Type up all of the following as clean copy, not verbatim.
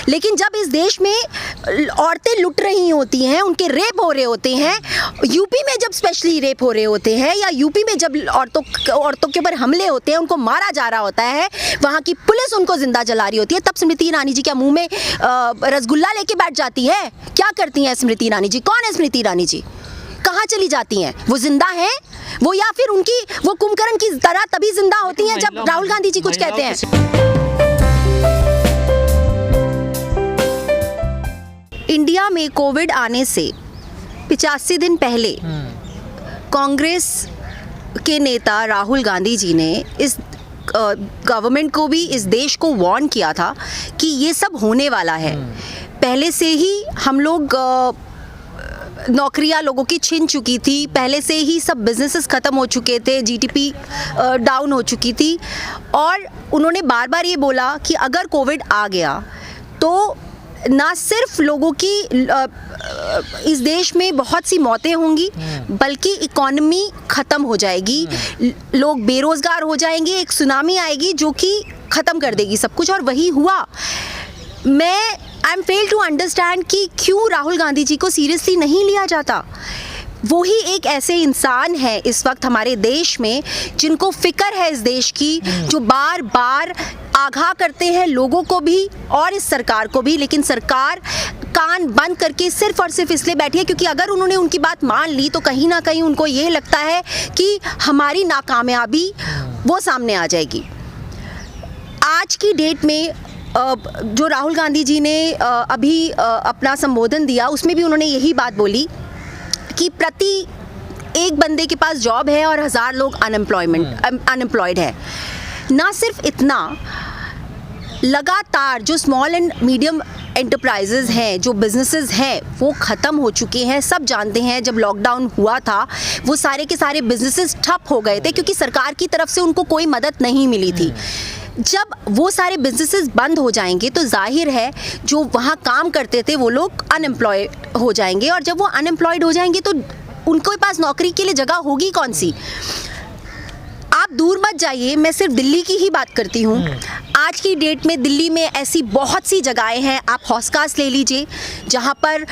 लेकिन जब इस देश में औरतें लुट रही होती हैं, उनके रेप हो रहे होते हैं, यूपी में जब स्पेशली रेप हो रहे होते हैं, या यूपी में जब औरतों के ऊपर हमले होते हैं, उनको मारा जा रहा होता है, वहाँ की पुलिस उनको जिंदा जला रही होती है, तब स्मृति ईरानी जी क्या मुंह में रसगुल्ला लेके बैठ जाती है? क्या करती हैं स्मृति ईरानी जी? कौन है स्मृति ईरानी जी? कहाँ चली जाती हैं? वो जिंदा हैं वो, या फिर उनकी वो कुंभकर्ण की तरह तभी जिंदा होती हैं जब राहुल गांधी जी कुछ कहते हैं? इंडिया में कोविड आने से 85 दिन पहले कांग्रेस के नेता राहुल गांधी जी ने इस गवर्नमेंट को भी, इस देश को वार्न किया था कि ये सब होने वाला है। पहले से ही हम लोग नौकरियां लोगों की छिन चुकी थी, पहले से ही सब बिजनेसेस ख़त्म हो चुके थे, जीडीपी डाउन हो चुकी थी, और उन्होंने बार बार ये बोला कि अगर कोविड आ गया तो ना सिर्फ लोगों की इस देश में बहुत सी मौतें होंगी, बल्कि इकोनॉमी ख़त्म हो जाएगी, लोग बेरोज़गार हो जाएंगे, एक सुनामी आएगी जो कि ख़त्म कर देगी सब कुछ। और वही हुआ। I am fail to understand कि क्यों राहुल गांधी जी को सीरियसली नहीं लिया जाता। वो ही एक ऐसे इंसान है इस वक्त हमारे देश में जिनको फिक्र है इस देश की, जो बार बार आगाह करते हैं लोगों को भी और इस सरकार को भी, लेकिन सरकार कान बंद करके सिर्फ और सिर्फ इसलिए बैठी है क्योंकि अगर उन्होंने उनकी बात मान ली तो कहीं ना कहीं उनको ये लगता है कि हमारी नाकामयाबी वो सामने आ जाएगी। आज की डेट में जो राहुल गांधी जी ने अभी अपना संबोधन दिया, उसमें भी उन्होंने यही बात बोली कि प्रति एक बंदे के पास जॉब है और 1000 लोग अनएम्प्लॉयड है। ना सिर्फ इतना, लगातार जो स्मॉल एंड मीडियम एंटरप्राइजेज हैं, जो बिजनेसेस हैं, वो ख़त्म हो चुके हैं। सब जानते हैं जब लॉकडाउन हुआ था वो सारे के सारे बिजनेसेस ठप हो गए थे क्योंकि सरकार की तरफ से उनको कोई मदद नहीं मिली थी। जब वो सारे बिजनेसेस बंद हो जाएंगे तो जाहिर है जो वहाँ काम करते थे वो लोग अनएम्प्लॉयड हो जाएंगे, और जब वो अनएम्प्लॉयड हो जाएंगे तो उनके पास नौकरी के लिए जगह होगी कौन सी? आप दूर मत जाइए, मैं सिर्फ दिल्ली की ही बात करती हूँ। आज की डेट में दिल्ली में ऐसी बहुत सी जगहें हैं, आप हौसखास ले लीजिए जहाँ पर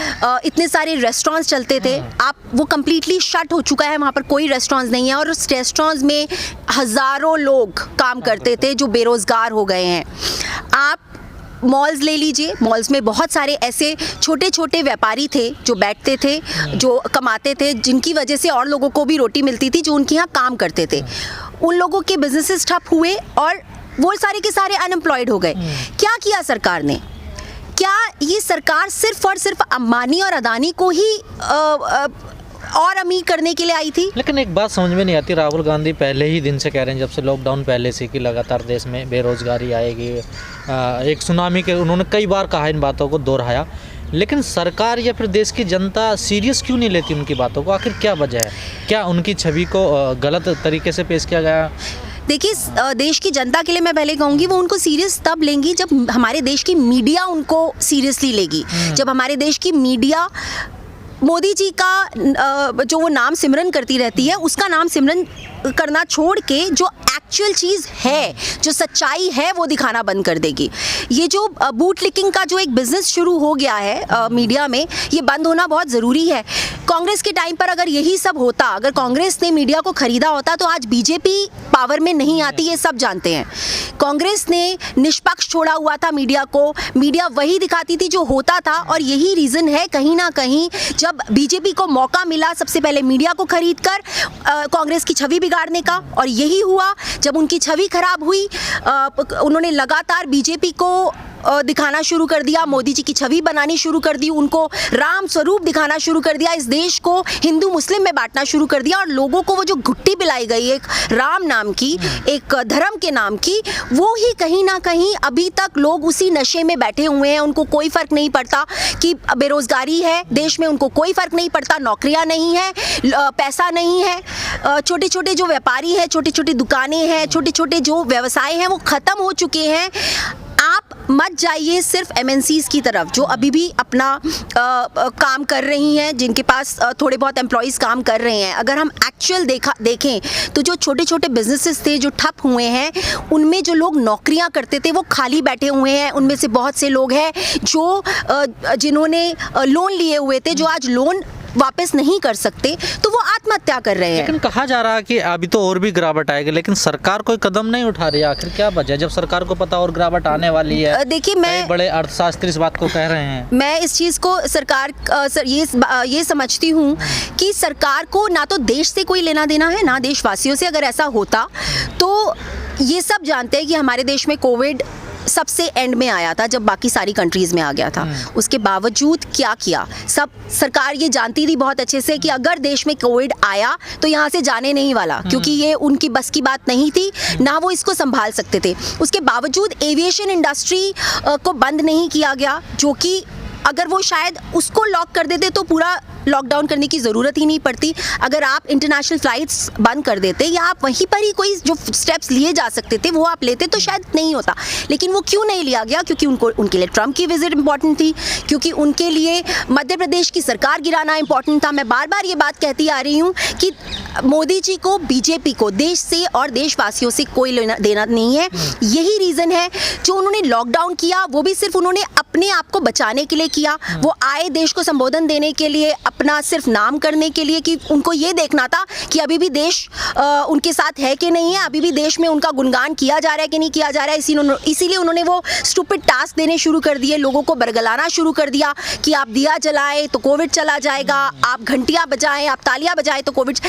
इतने सारे रेस्टोरेंट्स चलते थे, आप वो कम्प्लीटली शट हो चुका है, वहाँ पर कोई रेस्टोरेंट्स नहीं है, और उस रेस्टोरेंट्स में हज़ारों लोग काम करते थे जो बेरोज़गार हो गए हैं। आप मॉल्स ले लीजिए, मॉल्स में बहुत सारे ऐसे छोटे छोटे व्यापारी थे जो बैठते थे, जो कमाते थे, जिनकी वजह से और लोगों को भी रोटी मिलती थी जो उनके यहाँ काम करते थे। उन लोगों के बिजनेसेस ठप हुए और वो सारे के सारे अनएम्प्लॉयड हो गए। क्या किया सरकार ने? क्या ये सरकार सिर्फ और सिर्फ अंबानी और अदानी को ही और अमीर करने के लिए आई थी? लेकिन एक बात समझ में नहीं आती, राहुल गांधी पहले ही दिन से कह रहे हैं, जब से लॉकडाउन पहले से, कि लगातार देश में बेरोजगारी आएगी, एक सुनामी के उन्होंने कई बार कहा, इन बातों को दोहराया, लेकिन सरकार या फिर देश की जनता सीरियस क्यों नहीं लेती उनकी बातों को? आखिर क्या वजह है? क्या उनकी छवि को गलत तरीके से पेश किया गया? देखिए, देश की जनता के लिए मैं पहले कहूँगी वो उनको सीरियस तब लेंगी जब हमारे देश की मीडिया उनको सीरियसली लेगी। जब हमारे देश की मीडिया मोदी जी का जो वो नाम सिमरन करती रहती है, उसका नाम सिमरन करना छोड़ के जो एक्चुअल चीज़ है, जो सच्चाई है, वो दिखाना बंद कर देगी। ये जो बूट लिकिंग का जो एक बिज़नेस शुरू हो गया है मीडिया में, ये बंद होना बहुत ज़रूरी है। कांग्रेस के टाइम पर अगर यही सब होता, अगर कांग्रेस ने मीडिया को ख़रीदा होता तो आज बीजेपी पावर में नहीं आती, ये सब जानते हैं। कांग्रेस ने निष्पक्ष छोड़ा हुआ था मीडिया को, मीडिया वही दिखाती थी जो होता था, और यही रीज़न है कहीं ना कहीं जब बीजेपी को मौका मिला सबसे पहले मीडिया को खरीदकर कांग्रेस की छवि बिगाड़ने का, और यही हुआ। जब उनकी छवि खराब हुई, उन्होंने लगातार बीजेपी को दिखाना शुरू कर दिया, मोदी जी की छवि बनानी शुरू कर दी, उनको राम स्वरूप दिखाना शुरू कर दिया, इस देश को हिंदू मुस्लिम में बांटना शुरू कर दिया, और लोगों को वो जो घुट्टी पिलाई गई एक राम नाम की, एक धर्म के नाम की, वो ही कहीं ना कहीं अभी तक लोग उसी नशे में बैठे हुए हैं। उनको कोई फ़र्क नहीं पड़ता कि बेरोज़गारी है देश में, उनको कोई फ़र्क नहीं पड़ता, नौकरियाँ नहीं है, पैसा नहीं है, छोटे छोटे जो व्यापारी हैं, छोटी छोटी दुकानें हैं, छोटे छोटे जो व्यवसाय हैं वो ख़त्म हो चुके हैं। आप मत जाइए सिर्फ एमएनसीज की तरफ जो अभी भी अपना काम कर रही हैं, जिनके पास थोड़े बहुत एम्प्लॉयज़ काम कर रहे हैं। अगर हम एक्चुअल देखें तो जो छोटे छोटे बिजनेसेस थे जो ठप हुए हैं, उनमें जो लोग नौकरियां करते थे वो खाली बैठे हुए हैं। उनमें से बहुत से लोग हैं जो जिन्होंने लोन लिए हुए थे, जो आज लोन वापस नहीं कर सकते, तो वो आत्महत्या कर रहे हैं। लेकिन कहा जा रहा है कि अभी तो और भी गिरावट आएगी, लेकिन सरकार कोई कदम नहीं उठा रही है। आखिर क्या वजह, जब सरकार को पता और गिरावट आने वाली है? देखिए, मैं बड़े अर्थशास्त्री इस बात को कह रहे हैं। मैं इस चीज़ को ये समझती हूँ कि सरकार को ना तो देश से कोई लेना देना है, ना देशवासियों से। अगर ऐसा होता तो ये सब जानते हैं कि हमारे देश में कोविड सबसे एंड में आया था, जब बाकी सारी कंट्रीज़ में आ गया था। उसके बावजूद क्या किया, सब सरकार ये जानती थी बहुत अच्छे से कि अगर देश में कोविड आया तो यहाँ से जाने नहीं वाला, क्योंकि ये उनकी बस की बात नहीं थी, ना वो इसको संभाल सकते थे। उसके बावजूद एविएशन इंडस्ट्री को बंद नहीं किया गया, जो कि अगर वो शायद उसको लॉक कर देते तो पूरा लॉकडाउन करने की ज़रूरत ही नहीं पड़ती। अगर आप इंटरनेशनल फ़्लाइट्स बंद कर देते या आप वहीं पर ही कोई जो स्टेप्स लिए जा सकते थे वो आप लेते तो शायद नहीं होता। लेकिन वो क्यों नहीं लिया गया? क्योंकि उनके लिए ट्रंप की विजिट इंपॉर्टेंट थी, क्योंकि उनके लिए मध्य प्रदेश की सरकार गिराना इंपॉर्टेंट था। मैं बार बार ये बात कहती आ रही हूँ कि मोदी जी को, बीजेपी को देश से और देशवासियों से कोई लेना देना नहीं है। यही रीज़न है जो उन्होंने लॉकडाउन किया, वो भी सिर्फ उन्होंने अपने आप को बचाने के लिए किया। वो आए देश को संबोधन देने के लिए, अपना सिर्फ नाम करने के लिए, कि उनको ये देखना था कि अभी भी देश उनके साथ है कि नहीं है, अभी भी देश में उनका गुणगान किया जा रहा है कि नहीं किया जा रहा है। इसीलिए उन्होंने वो स्टूपिड टास्क देने शुरू कर दिए, लोगों को बरगलाना शुरू कर दिया कि आप दिया जलाएं तो कोविड चला जाएगा, आप घंटियां बजाएं, आप तालियां बजाएं तो कोविड।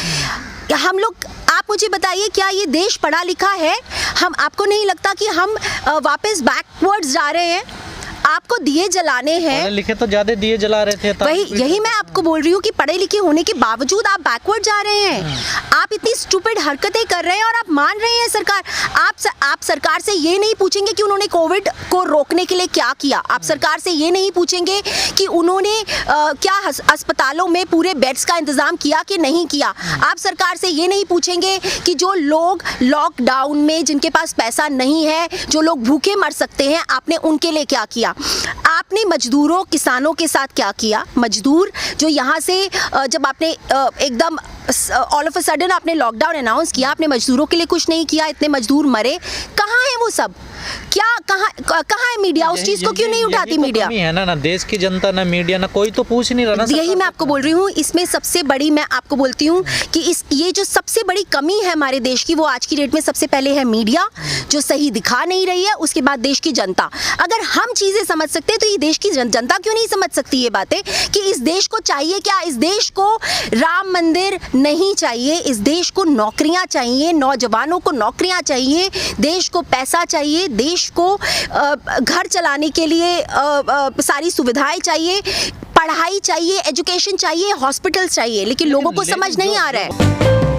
हम लोग, आप मुझे बताइए, क्या ये देश पढ़ा लिखा है? आपको नहीं लगता कि हम वापस बैकवर्ड्स जा रहे हैं? आपको दिए जलाने हैं, पढ़े लिखे तो ज्यादा दिए जला रहे थे। वही यही मैं आपको बोल रही हूँ कि पढ़े लिखे होने के बावजूद आप बैकवर्ड जा रहे हैं। आप इतनी स्टूपिड हरकतें कर रहे हैं और आप मान रहे हैं सरकार। आप सरकार से ये नहीं पूछेंगे कि उन्होंने कोविड को रोकने के लिए क्या किया। आप सरकार से ये नहीं पूछेंगे कि उन्होंने क्या अस्पतालों में पूरे बेड्स का इंतजाम किया कि नहीं किया। आप सरकार से ये नहीं पूछेंगे कि जो लोग लॉकडाउन में, जिनके पास पैसा नहीं है, जो लोग भूखे मर सकते हैं, आपने उनके लिए क्या किया। आपने मजदूरों, किसानों के साथ क्या किया? मजदूर जो यहाँ से जब आपने एकदम ऑल ऑफ अ सडन आपने लॉकडाउन अनाउंस किया, आपने मजदूरों के लिए कुछ नहीं किया। इतने मजदूर मरे, कहाँ है वो सब? क्या कहाँ है मीडिया? उस चीज को क्यों नहीं उठाती मीडिया? है ना देश की जनता, ना मीडिया, ना कोई तो पूछ नहीं रहा ना। यही मैं आपको बोल रही हूँ, इसमें सबसे बड़ी, मैं आपको बोलती हूँ कि ये जो सबसे बड़ी कमी है हमारे देश की, वो आज की डेट में सबसे पहले है मीडिया, जो सही दिखा नहीं रही है। उसके बाद देश की जनता। अगर हम चीजें समझ सकते हैं तो ये देश की जनता क्यों नहीं समझ सकती ये बातें कि इस देश को चाहिए क्या? इस देश को राम मंदिर नहीं चाहिए, इस देश को नौकरियां चाहिए, नौजवानों को नौकरियां चाहिए, देश को पैसा चाहिए, देश को घर चलाने के लिए सारी सुविधाएं चाहिए, पढ़ाई चाहिए, एजुकेशन चाहिए, हॉस्पिटल चाहिए। लेकिन लोगों को समझ नहीं आ रहा है।